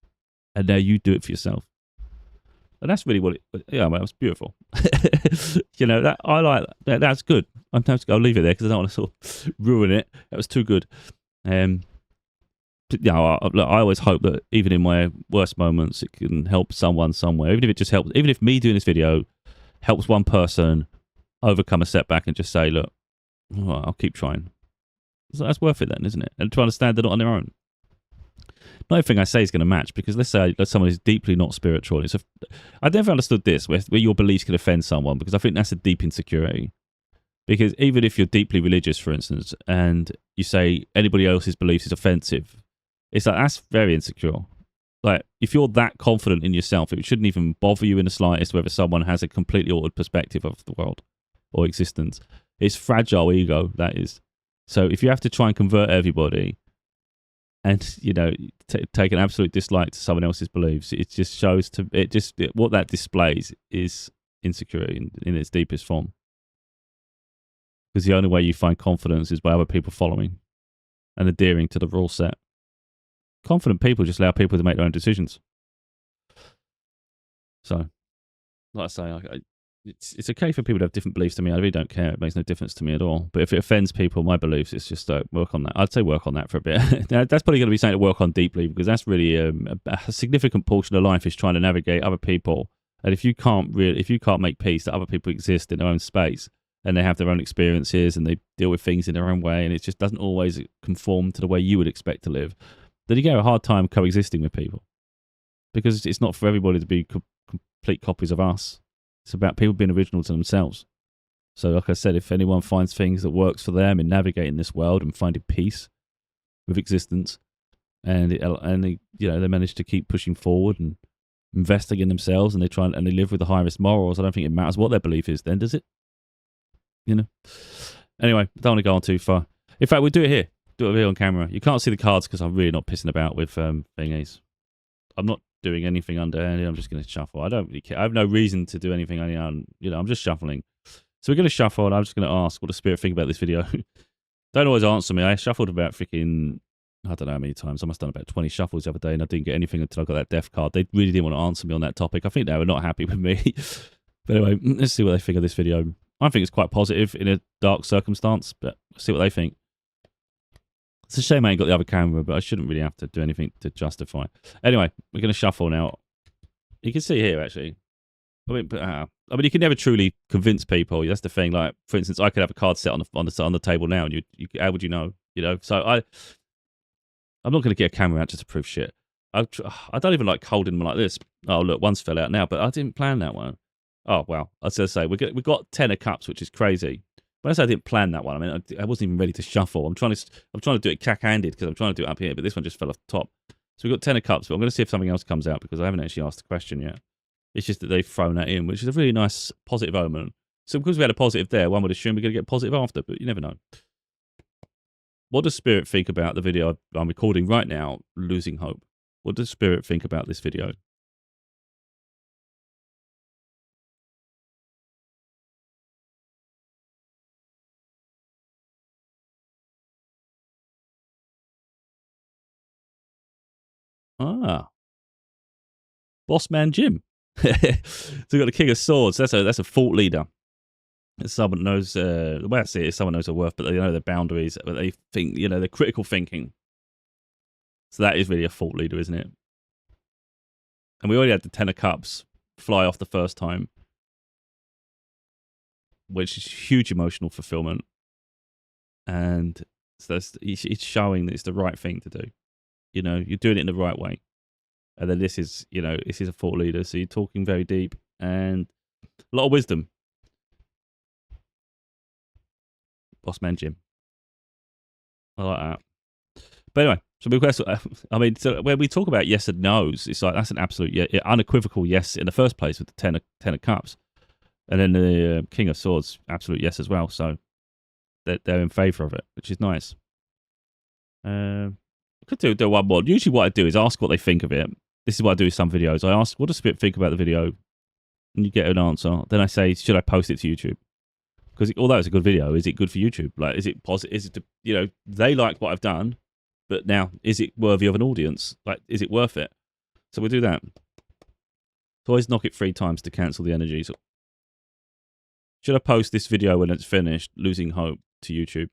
And now you do it for yourself. And that's really what it was beautiful. That I like that. That's good. I'll leave it there because I don't want to sort of ruin it. That was too good. I always hope that even in my worst moments, it can help someone somewhere. Even if it just helps, even if me doing this video helps one person overcome a setback and just say, look, I'll keep trying. So that's worth it then, isn't it? And to understand they're not on their own. Not everything I say is going to match, because let's say someone is deeply not spiritual. I've never understood this, where your beliefs can offend someone, because I think that's a deep insecurity. Because even if you're deeply religious, for instance, and you say anybody else's beliefs is offensive, it's like, that's very insecure. Like, if you're that confident in yourself, it shouldn't even bother you in the slightest whether someone has a completely altered perspective of the world or existence. It's fragile ego, that is. So if you have to try and convert everybody and, take an absolute dislike to someone else's beliefs, it just shows what that displays is insecurity in its deepest form. Because the only way you find confidence is by other people following and adhering to the rule set. Confident people just allow people to make their own decisions. So, like I say, it's okay for people to have different beliefs to me. I really don't care. It makes no difference to me at all. But if it offends people, my beliefs, it's just work on that. I'd say work on that for a bit. Now, that's probably going to be something to work on deeply, because that's really a significant portion of life is trying to navigate other people. And if you can't make peace that other people exist in their own space, and they have their own experiences and they deal with things in their own way, and it just doesn't always conform to the way you would expect to live, then you get a hard time coexisting with people, because it's not for everybody to be complete copies of us. It's about people being original to themselves. So like I said, if anyone finds things that works for them in navigating this world and finding peace with existence, and they manage to keep pushing forward and investing in themselves, and they live with the highest morals, I don't think it matters what their belief is then, does it? Anyway, I don't want to go on too far. In fact, we'll do it here. Do it here on camera. You can't see the cards because I'm really not pissing about with thingies. I'm not doing anything underhanded. I'm just going to shuffle. I don't really care. I have no reason to do anything. I'm just shuffling. So we're going to shuffle, and I'm just going to ask what the spirit think about this video. Don't always answer me. I shuffled about freaking, I don't know how many times. I must have done about 20 shuffles the other day, and I didn't get anything until I got that death card. They really didn't want to answer me on that topic. I think they were not happy with me. But anyway, let's see what they think of this video. I think it's quite positive in a dark circumstance, but let's see what they think. It's a shame I ain't got the other camera, but I shouldn't really have to do anything to justify. Anyway, we're going to shuffle now. You can see here, actually. I mean, you can never truly convince people. That's the thing. Like, for instance, I could have a card set on the table now, and you how would you know? So I'm not going to get a camera out just to prove shit. I don't even like holding them like this. Oh, look, one's fell out now, but I didn't plan that one. Oh, well, I was going to say, we've got 10 of cups, which is crazy. When I say I didn't plan that one, I mean, I wasn't even ready to shuffle. I'm trying to do it cack-handed because I'm trying to do it up here, but this one just fell off the top. So we've got 10 of cups, but I'm going to see if something else comes out because I haven't actually asked the question yet. It's just that they've thrown that in, which is a really nice positive omen. So because we had a positive there, one would assume we're going to get positive after, but you never know. What does Spirit think about the video I'm recording right now, Losing Hope? What does Spirit think about this video? Ah, Boss Man Jim. So we've got the King of Swords. That's a thought leader. Someone knows, the way I see it is someone knows their worth, but they know their boundaries, but they think, they're critical thinking. So that is really a thought leader, isn't it? And we already had the 10 of Cups fly off the first time, which is huge emotional fulfillment. And so it's showing that it's the right thing to do. You're doing it in the right way. And then this is a thought leader. So you're talking very deep and a lot of wisdom. Boss Man Jim. I like that. But anyway, so when we talk about yes and no's, it's like that's an absolute unequivocal yes in the first place with the 10 of Cups. And then the King of Swords, absolute yes as well. So they're in favour of it, which is nice. I could do one more. Usually what I do is ask what they think of it. This is what I do with some videos. I ask, what does Spirit think about the video? And you get an answer. Then I say, should I post it to YouTube? Because although it's a good video, is it good for YouTube? Like, is it positive? Is it, they like what I've done, but now, is it worthy of an audience? Like, is it worth it? So we'll do that. So always knock it 3 times to cancel the energy. So should I post this video when it's finished, Losing Hope, to YouTube?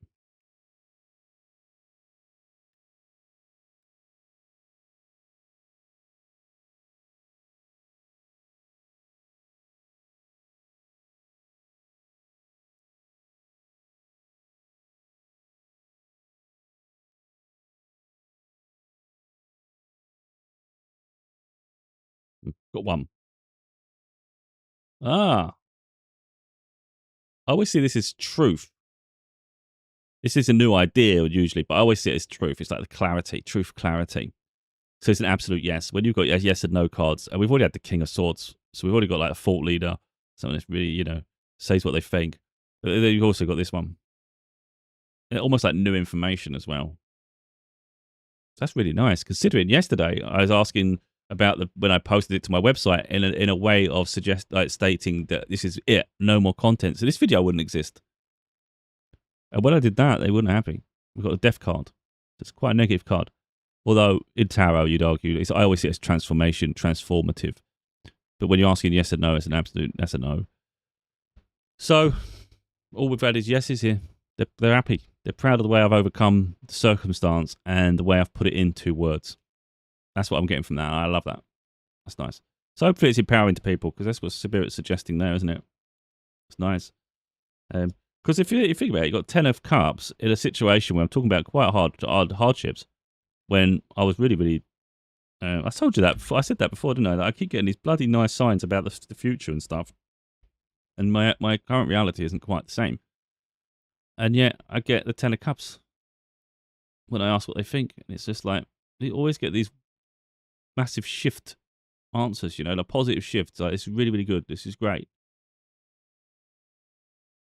Got one. Ah. I always see this as truth. This is a new idea usually, but I always see it as truth. It's like the clarity, truth, clarity. So it's an absolute yes. When you've got yes and no cards, and we've already had the King of Swords, so we've already got like a thought leader, someone that really, says what they think. But then you've also got this one. Almost like new information as well. That's really nice. Considering yesterday I was asking about when I posted it to my website in a way of stating that this is it, no more content. So this video wouldn't exist. And when I did that, they weren't happy. We've got a death card. It's quite a negative card. Although in tarot, you'd argue, I always see it as transformation, transformative. But when you're asking yes and no, it's an absolute yes and no. So all we've had is yeses here. They're happy. They're proud of the way I've overcome the circumstance and the way I've put it into words. That's what I'm getting from that. I love that. That's nice. So hopefully it's empowering to people because that's what Spirit's suggesting there, isn't it? It's nice. Because if you think about it, you've got 10 of cups in a situation where I'm talking about quite hard hardships, when I was really, really... I told you that before. I said that before, didn't I? That I keep getting these bloody nice signs about the future and stuff. And my current reality isn't quite the same. And yet, I get the 10 of cups when I ask what they think. And it's just like, you always get these massive shift answers, you know, like positive shifts. Like, it's really, really good. This is great.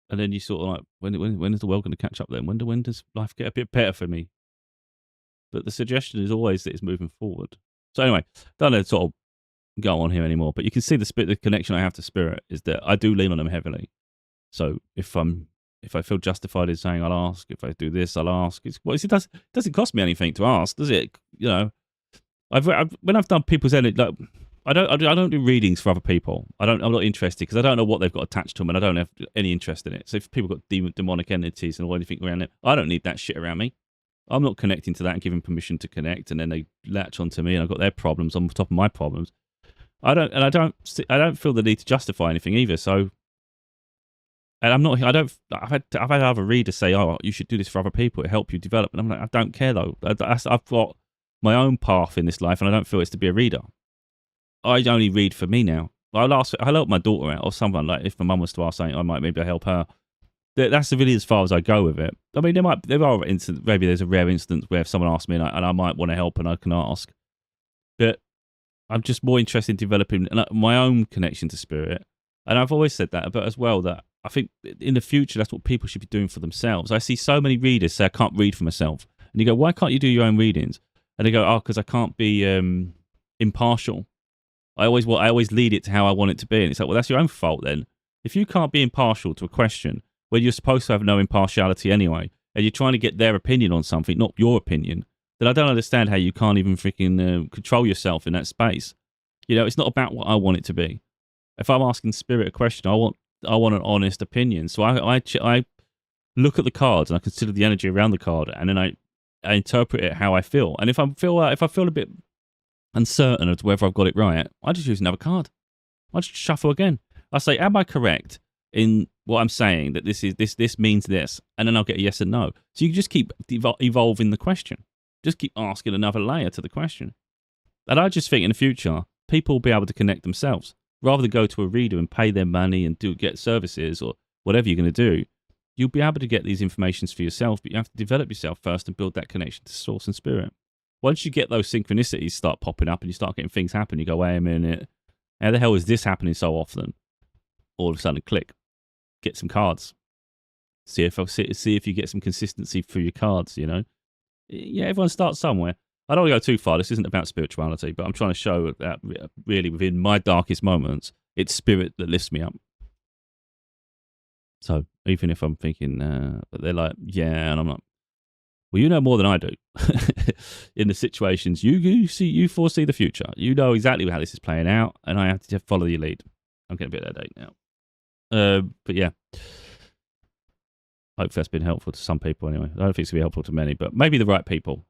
And then you sort of like, when is the world going to catch up then? When does life get a bit better for me? But the suggestion is always that it's moving forward. So anyway, don't let it sort of go on here anymore. But you can see the connection I have to spirit is that I do lean on them heavily. So if I feel justified in saying I'll ask, if I do this, I'll ask. It doesn't cost me anything to ask, does it? You know, when I've done people's energy, like I don't do readings for other people. I'm not interested because I don't know what they've got attached to them, and I don't have any interest in it. So if people got demonic entities and all anything around it, I don't need that shit around me. I'm not connecting to that and giving permission to connect, and then they latch onto me, and I've got their problems on top of my problems. I don't feel the need to justify anything either. So, and I'm not. I've had other readers say, "Oh, you should do this for other people. It help you develop." And I'm like, I don't care though. I've got my own path in this life, and I don't feel it's to be a reader. I only read for me now. I'll help my daughter out or someone. Like if my mum was to ask something, I might maybe help her. That's really as far as I go with it. I mean, there are instances. Maybe there's a rare instance where if someone asks me and I might want to help and I can ask. But I'm just more interested in developing my own connection to spirit. And I've always said that, but as well that I think in the future that's what people should be doing for themselves. I see so many readers say I can't read for myself, and you go, why can't you do your own readings? And they go, oh, because I can't be impartial. I always lead it to how I want it to be, and it's like, well, that's your own fault then. If you can't be impartial to a question where you're supposed to have no impartiality anyway, and you're trying to get their opinion on something, not your opinion, then I don't understand how you can't even freaking control yourself in that space. You know, it's not about what I want it to be. If I'm asking spirit a question, I want an honest opinion. So I look at the cards and I consider the energy around the card, and then I interpret it how I feel. And if I feel a bit uncertain as to whether I've got it right, I just use another card. I just shuffle again. I say, am I correct in what I'm saying, that this means this? And then I'll get a yes and no. So you just keep evolving the question. Just keep asking another layer to the question. And I just think in the future, people will be able to connect themselves. Rather than go to a reader and pay their money and get services or whatever you're going to do, you'll be able to get these informations for yourself, but you have to develop yourself first and build that connection to source and spirit. Once you get those synchronicities start popping up and you start getting things happen, you go, wait a minute, how the hell is this happening so often? All of a sudden, click, get some cards. See if you get some consistency through your cards, you know? Yeah, everyone starts somewhere. I don't want to go too far. This isn't about spirituality, but I'm trying to show that really within my darkest moments, it's spirit that lifts me up. So even if I'm thinking, but they're like, yeah, and I'm like, well, you know more than I do. In the situations, you foresee the future. You know exactly how this is playing out, and I have to follow your lead. I'm getting a bit of that now. But yeah. Hopefully that's been helpful to some people anyway. I don't think it's going to be helpful to many, but maybe the right people.